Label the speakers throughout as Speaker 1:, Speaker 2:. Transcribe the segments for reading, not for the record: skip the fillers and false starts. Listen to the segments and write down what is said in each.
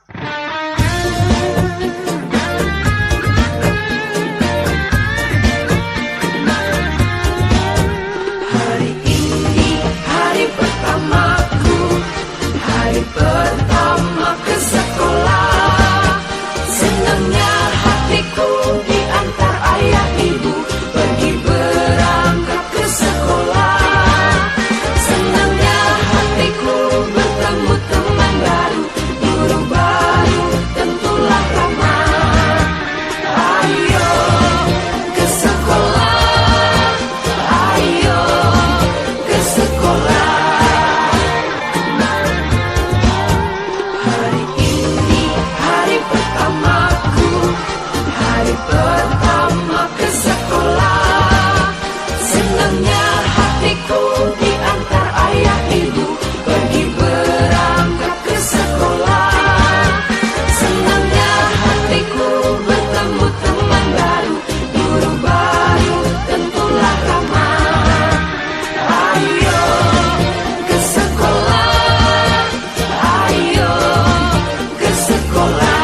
Speaker 1: Hari ini hari pertamaku, hari pertama ke sekolah. Senangnya hatiku diantar ayah ibu pergi berangkat ke sekolah. Senangnya hatiku bertemu teman baru, guru baru tentulah ramah. Ayo ke sekolah, ayo ke sekolah. Hari ini hari pertamaku, hari pertama ke sekolah. Senangnya hatiku diantar ayah ibu pergi berangkat ke sekolah. Senangnya hatiku bertemu teman baru, guru baru tentulah ramah. Ayo ke sekolah, ayo ke sekolah.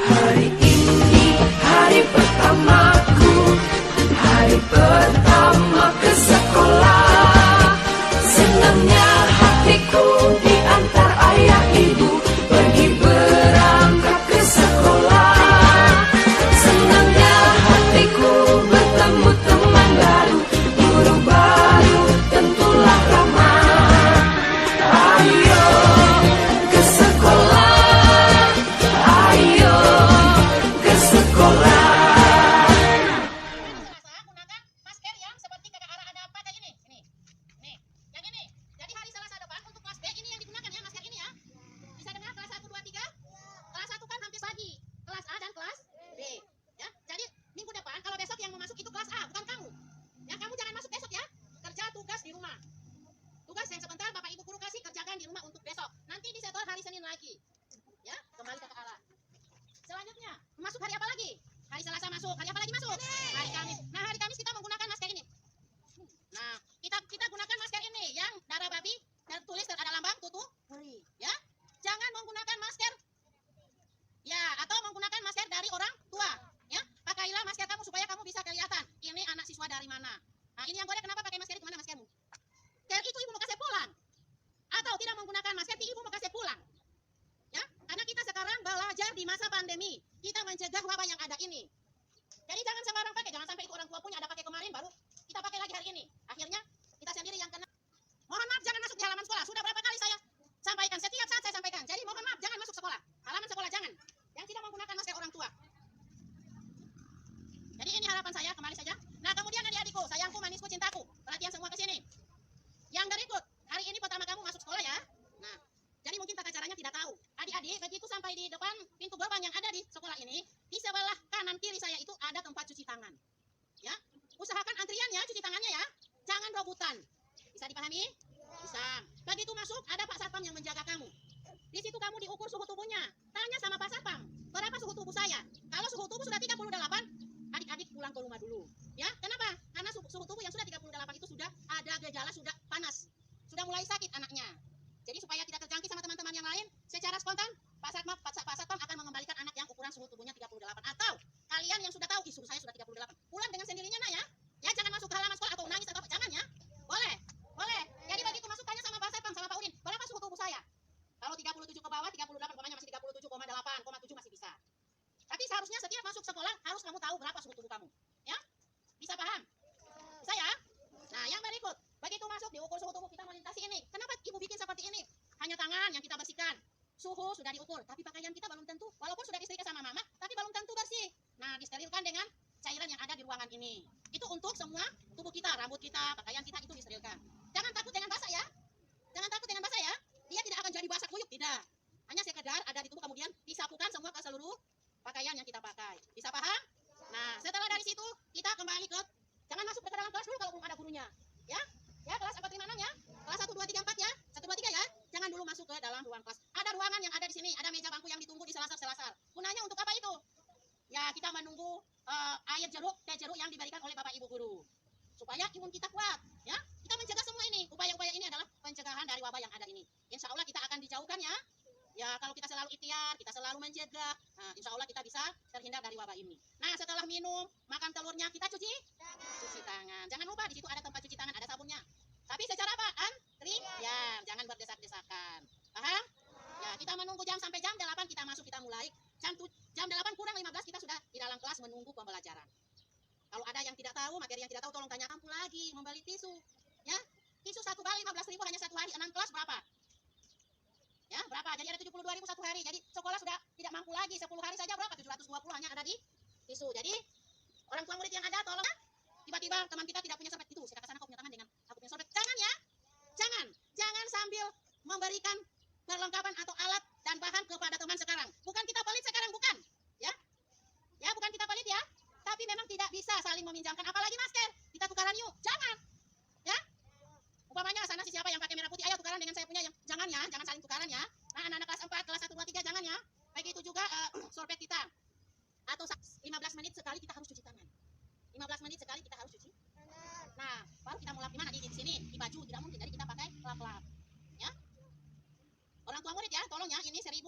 Speaker 1: Hari ini hari pertamaku, hari pertama ke sekolah. Senangnya hatiku diantar ayah ibu pergi berangkat ke sekolah. Senangnya hatiku bertemu teman baru, guru baru tentulah ramah. Ayo ke sekolah, ayo ke sekolah.
Speaker 2: Selasa gunakan masker yang seperti kakak Ara ada pakai ini. Nih, yang ini. Jadi hari Selasa depan untuk kelas B ini yang digunakan ya, masker ini ya. Bisa dengar kelas 1, 2, 3? Kelas 1 kan hampir pagi. Kelas A dan kelas B. Ya, jadi minggu depan kalau besok yang mau masuk itu kelas A, bukan kamu. Ya, kamu jangan masuk besok ya. Kerja tugas di rumah. Tugas yang sebentar Bapak Ibu guru kasih kerjakan di rumah untuk besok. Nanti disetor hari Senin lagi. Ya, kembali ke Ara. Selanjutnya, masuk hari apa lagi? Hari Selasa masuk. Hari apa lagi masuk? Hari Kamis. Nah, hari Kamis kita menggunakan masker ini. Nah, kita gunakan masker ini yang darah babi dan tulis ada lambang tuturi. Ya, jangan menggunakan masker ya atau menggunakan masker dari orang tua. Ya, pakailah masker kamu supaya kamu bisa kelihatan ini anak siswa dari mana. Nah, ini yang gue kenapa pakai masker itu, mana maskermu? Kayak itu ibu mau kasih pulang. Atau tidak menggunakan masker, ibu mau kasih pulang. Ya, karena kita sekarang belajar di masa pandemi, kita mencegah wabah yang ada ini. Jadi jangan sembarang pakai, jangan sampai itu orang tua punya ada pakai kemarin baru kita pakai lagi hari ini. Akhirnya kita sendiri yang kena. Mohon maaf jangan masuk di halaman sekolah. Sudah berapa kali saya sampaikan, setiap saat saya sampaikan. Jadi mohon maaf jangan masuk sekolah. Halaman sekolah jangan. Yang tidak menggunakan masker orang tua. Jadi ini harapan saya, kembali saja. Nah, kemudian adik-adikku, sayangku, manisku, cintaku. Perhatian semua ke sini. Yang berikut, hari ini pertama kamu masuk sekolah ya. Nah, jadi mungkin tata caranya tidak tahu. Adik-adik, begitu sampai di depan pintu gerbang yang ada di sekolah ini, di sebelah kanan kiri saya itu ada tempat cuci tangan. Ya, usahakan antriannya, cuci tangannya ya. Jangan rebutan. Bisa dipahami? Bisa. Begitu masuk, ada Pak Satpam yang menjaga kamu. Di situ kamu diukur suhu tubuhnya. Tanya sama Pak Satpam, berapa suhu tubuh saya? Kalau suhu tubuh sudah 38, adik-adik pulang ke rumah dulu. Ya, kenapa? Karena suhu tubuh yang sudah 38 itu sudah ada gejala, sudah panas. Sudah mulai sakit anaknya. Jadi supaya tidak terjangkit sama teman-teman yang lain, secara spontan Pak Satpam akan mengembalikan anak yang ukuran suhu tubuhnya 38. Atau kalian yang sudah tahu, suhu saya sudah 38, pulang dengan sendirinya nak ya. Ya jangan masuk ke halaman sekolah atau nangis atau apa, jangan ya. Boleh, boleh. Jadi begitu masuk tanya sama Pak Satpam, sama Pak Udin, berapa suhu tubuh saya? Kalau 37 ke bawah, 38, pokoknya masih 37,8,7 masih bisa. Tapi seharusnya setiap masuk sekolah harus kamu tahu berapa suhu tubuh kamu. Ya? Bisa paham? Bisa ya? Nah, yang berikut, begitu masuk diukur suhu tubuh, kita melintasi ini. Kenapa ibu bikin seperti ini? Hanya tangan yang kita bersihkan. Suhu sudah diukur, tapi pakaian kita belum tentu, walaupun sudah disetrika sama mama, tapi belum tentu bersih. Nah, disterilkan dengan cairan yang ada di ruangan ini. Itu untuk semua tubuh kita, rambut kita, pakaian kita itu disterilkan. Jangan takut dengan basah ya. Jangan takut dengan basah ya. Dia tidak akan jadi basah kuyup, tidak. Hanya sekedar ada di tubuh, kemudian disapukan semua ke seluruh pakaian yang kita pakai. Bisa paham? Nah, setelah dari situ kita kembali ke, jangan masuk ke dalam kelas dulu kalau belum ada gurunya. Ya? Ya, kelas 4, 5, 6 ya. Kelas 1, 2, 3, 4 ya. 1, 2, 3 ya. Jangan dulu masuk ke dalam ruang kelas. Ada ruangan yang ada di sini, ada meja bangku yang ditunggu di selasar-selasar. Gunanya untuk apa itu? Ya, kita menunggu air jeruk, teh jeruk yang diberikan oleh Bapak Ibu guru. Supaya imun kita kuat, ya. Kita mencegah semua ini. Upaya-upaya ini adalah pencegahan dari wabah yang ada ini. Insya Allah kita akan dijauhkan ya. Ya, kalau kita selalu ikhtiar, kita selalu mencegah, nah, insya Allah kita bisa terhindar dari wabah ini. Nah, setelah minum, makan telurnya, kita cuci tangan. Jangan lupa di situ ada tempat cuci tangan, ada sabunnya. Tapi secara apa? Ya, jangan berdesak-desakan. Paham? Ya, kita menunggu sampai jam 8 kita masuk, kita mulai. Jam 8 kurang 15 kita sudah di dalam kelas menunggu pembelajaran. Kalau ada yang tidak tahu, materi yang tidak tahu, tolong tanya Ampu lagi, membeli tisu. Ya, tisu 1 kali 15.000 hanya 1 hari, 6 kelas berapa? Ya, berapa? Jadi ada 72.000 1 hari. Jadi sekolah sudah tidak mampu lagi. 10 hari saja berapa? 720 hanya ada di tisu. Jadi orang tua murid yang ada tolong ya. Tiba-tiba teman kita tidak punya sorbet. Itu saya kata sana kau punya teman dengan aku punya sorbet. Jangan ya. Jangan sambil memberikan perlengkapan atau alat dan bahan kepada teman sekarang. Bukan kita pelit sekarang, bukan. Ya. Ya, bukan kita pelit ya. Tapi memang tidak bisa saling meminjamkan, apalagi masker. Kita tukaran yuk. Jangan. Ya. Umpamanya sana si siapa yang pakai merah putih, ayo tukaran dengan saya punya yang jangan ya, jangan saling tukaran ya. Nah, anak-anak kelas 4, kelas 1, 2, 3 jangan ya. Begitu juga sorbet kita. Atau 15 menit sekali kita harus cuci tangan. 15 menit sekali kita harus cuci. Nah, baru kita mulai di mana? Di sini, di baju tidak mungkin, jadi kita pakai lap-lap. Ya. Orang tua murid ya, tolong ya, ini 10.003.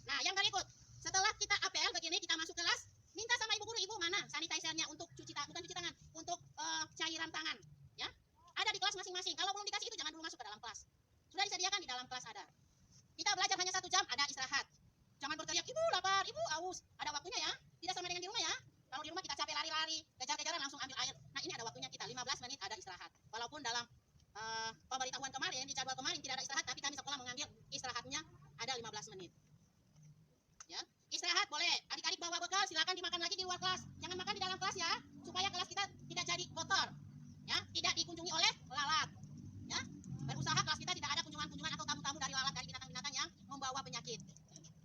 Speaker 2: Nah, yang berikut, setelah kita apel begini, kita masuk kelas, minta sama ibu guru, ibu mana sanitizer-nya untuk bukan cuci tangan, untuk cairan tangan. Ya. Ada di kelas masing-masing. Kalau belum dikasih itu jangan dulu masuk ke dalam kelas. Sudah disediakan di dalam kelas ada. Kita belajar hanya 1 jam, ada istirahat. Jangan berteriak, ibu lapar, ibu aus. Ada waktunya ya. Tidak sama dengan di rumah ya. Kalau di rumah kita capek lari-lari, kejar-kejaran langsung ambil air. Nah, ini ada waktunya kita 15 menit ada istirahat. Walaupun dalam pemberitahuan kemarin, di jadwal kemarin tidak ada istirahat, tapi kami sekolah mengambil istirahatnya ada 15 menit. Ya. Istirahat boleh. Adik-adik bawa bekal, silakan dimakan lagi di luar kelas. Jangan makan di dalam kelas ya, supaya kelas kita tidak jadi kotor. Ya, tidak dikunjungi oleh lalat. Ya, berusaha kelas kita tidak ada kunjungan-kunjungan atau tamu-tamu dari lalat, dari binatang-binatang yang membawa penyakit.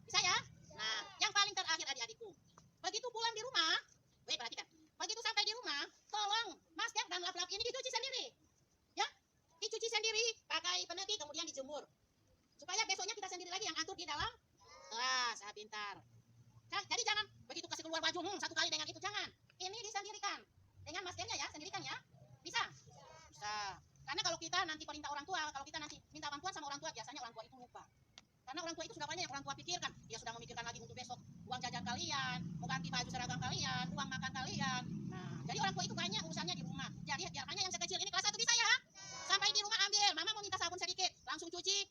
Speaker 2: Bisa ya? Nah, yang paling terakhir adik-adikku, begitu pulang di rumah, perhatikan, begitu sampai di rumah, tolong masker dan lap-lap ini dicuci sendiri. Ya, dicuci sendiri, pakai penetik, kemudian dijemur. Supaya besoknya kita sendiri lagi yang atur di dalam kelas. Pintar. Jadi jangan begitu kasih keluar baju, 1 kali dengan itu, jangan. Ini disendirikan. Dengan maskernya ya, sendirikan ya. Bisa? Bisa. Karena kalau kita nanti perintah orang tua, kalau kita nanti minta bantuan sama orang tua, biasanya orang tua itu lupa. Karena orang tua itu sudah banyak yang orang tua pikirkan. Dia sudah memikirkan lagi untuk besok uang jajan kalian, mau ganti baju seragam kalian, uang makan kalian. Nah, jadi orang tua itu banyak urusannya di rumah. Jadi biarkannya yang sekecil ini kelas 1 bisa ya. Sampai di rumah ambil, mama mau minta sabun sedikit, langsung cuci,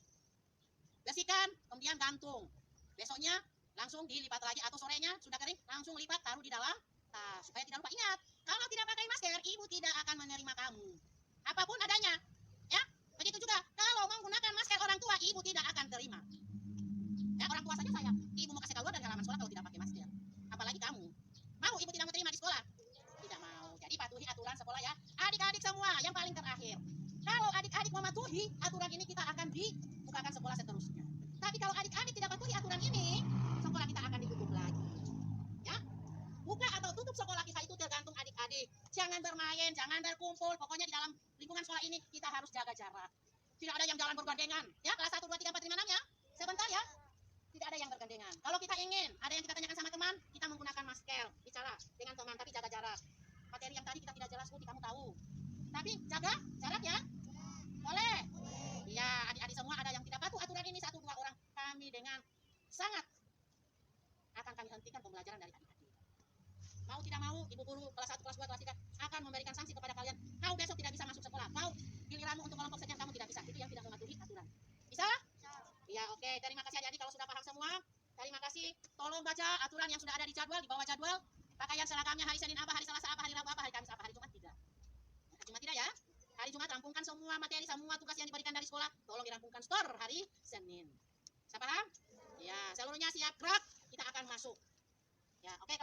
Speaker 2: bersihkan, kemudian gantung. Besoknya langsung dilipat lagi atau sorenya sudah kering, langsung lipat, taruh di dalam tas. Supaya tidak lupa. Ingat, kalau tidak pakai masker, ibu tidak akan menerima kamu. Apapun adanya. Ya, begitu juga. Kalau menggunakan masker orang tua, ibu tidak akan terima. Ya, orang tua saja saya. Ibu mau kasih keluar dari halaman sekolah kalau tidak pakai masker. Apalagi kamu. Mau ibu tidak mau terima di sekolah? Tidak mau. Jadi patuhi aturan sekolah ya. Adik-adik semua, yang paling terakhir. Kalau adik-adik mematuhi aturan ini, kita akan dibukakan sekolah seterusnya. Tapi kalau adik-adik tidak patuhi aturan ini, sekolah kita akan ditutup lagi. Ya. Buka atau tutup sekolah kita itu tergantung adik-adik. Jangan bermain, jangan berkumpul. Pokoknya di dalam lingkungan sekolah ini kita harus jaga jarak. Tidak ada yang jalan bergandengan. Ya, kelas 1, 2, 3, 4, 5, 6 ya. Sebentar ya. Tidak ada yang bergandengan. Kalau kita ingin, ada yang kita tanyakan sama teman, kita menggunakan masker. Bicara dengan teman, tapi jaga jarak. Materi yang tadi kita tidak jelas, kamu tahu. Tapi jaga jarak ya. Boleh? Iya, adik-adik semua ada yang tidak patuh aturan ini, 1, 2 orang. Kami dengan sangat akan kami hentikan pembelajaran dari adik-adik. Mau tidak mau, ibu guru kelas 1, kelas 2, kelas 3 akan memberikan sanksi kepada kalian. Kau besok tidak bisa masuk sekolah. Kau giliranmu untuk kelompok sekian, kamu tidak bisa. Itu yang tidak mematuhi aturan. Bisa? Iya, oke. Terima kasih adik-adik kalau sudah paham semua. Terima kasih. Tolong baca aturan yang sudah ada di jadwal, di bawah jadwal. Pakaian seragamnya hari Senin apa, hari Selasa apa, hari Rabu apa, hari Kamis apa, hari Jumat tidak. Hari Jumat tidak ya. Hari Jumat rampungkan semua materi, semua tugas yang diberikan dari sekolah. Tolong dirampungkan store hari Senin. Bisa paham? Ya, seluruhnya siap gerak. Kita akan masuk. Ya, oke.